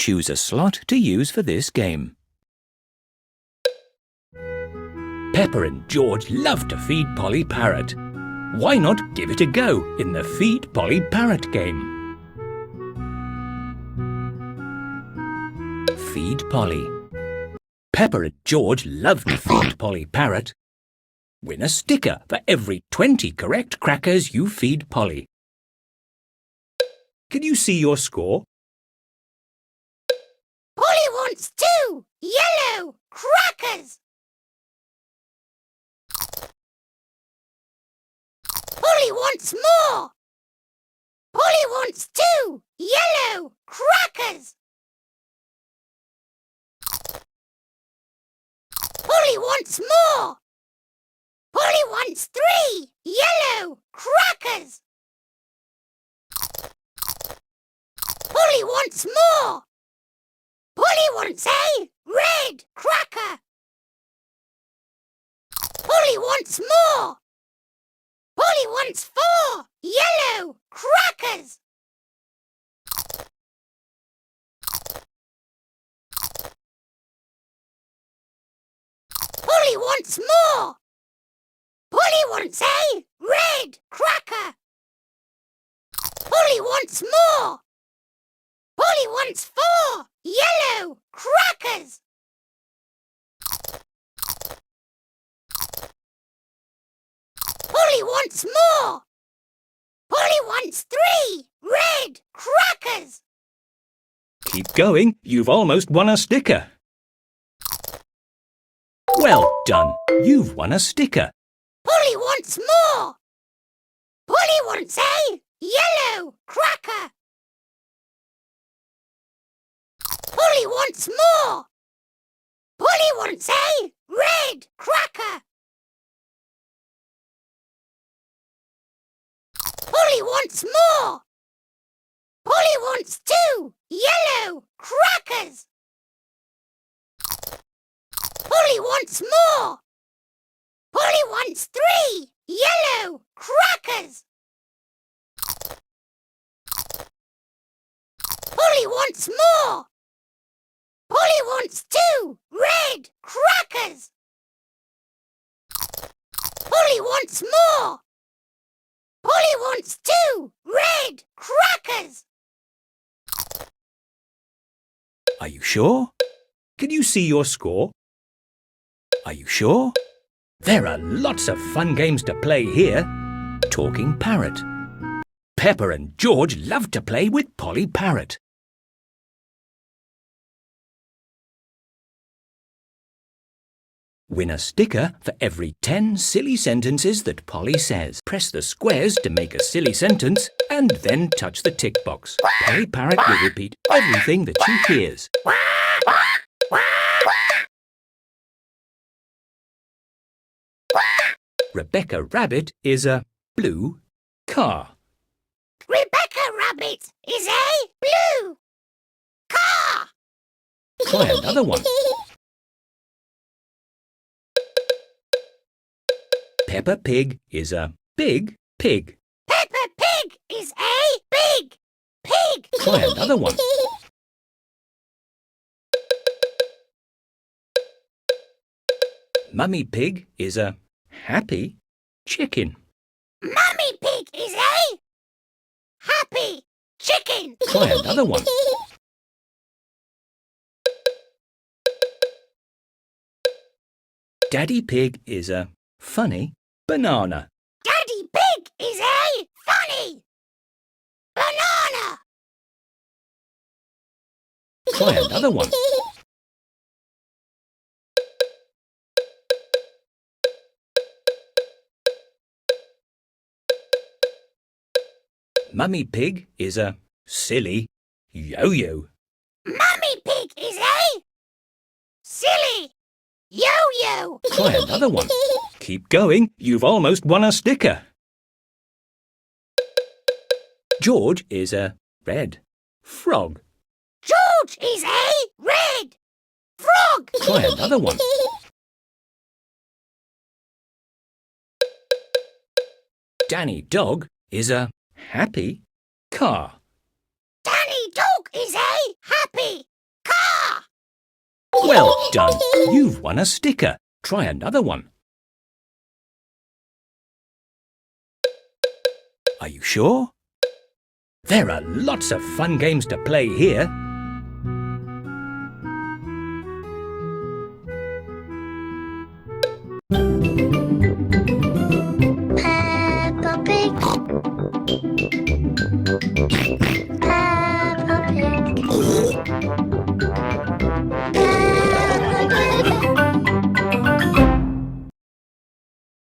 choose a slot to use for this game. Peppa and George love to feed Polly Parrot. Why not give it a go in the Feed Polly Parrot game? Feed Polly. Peppa and George love to feed Polly Parrot. Win a sticker for every 20 correct crackers you feed Polly. Can you see your score? Polly wants 2 yellow crackers. Polly wants more. Polly wants 2 yellow crackers. Polly wants more. Polly wants 3 yellow crackers. Polly wants more. Polly wants a red cracker. Polly wants more. Polly wants 4 yellow crackers. Polly wants more. Polly wants a red cracker. Polly wants more. Polly wants 4 yellow crackers. Polly wants more. Polly wants 3 red crackers. Keep going, you've almost won a sticker. Well done, you've won a sticker. Polly wants more. Polly wants a yellow cracker. Polly wants more. Polly wants a red cracker. Polly wants more. Polly wants 2 yellow crackers. Polly wants more. Polly wants 3 yellow crackers. Polly wants more. Polly wants 2 red crackers. Polly wants more. Polly wants 2 red crackers. Are you sure? Can you see your score? Are you sure? There are lots of fun games to play here. Talking Parrot. Peppa and George love to play with Polly Parrot. Win a sticker for every 10 silly sentences that Polly says. Press the squares to make a silly sentence and then touch the tick box. Polly Parrot will repeat everything that she hears. Rebecca Rabbit is a blue car. Rebecca Rabbit is a blue car. Try another one. Peppa Pig is a big pig. Peppa Pig is a big pig. Try another one. Mummy Pig is a happy chicken. Mummy Pig is a happy chicken. Try another one. Daddy Pig is a funny banana. Daddy Pig is a funny banana. Try another one. Mummy Pig is a silly yo-yo. Mummy Pig is a silly yo-yo. Try another one. Keep going, you've almost won a sticker. George is a red frog. George is a red frog. Try another one. Danny Dog is a happy car. Danny Dog is a happy Well done. You've won a sticker. Try another one. Are you sure? There are lots of fun games to play here.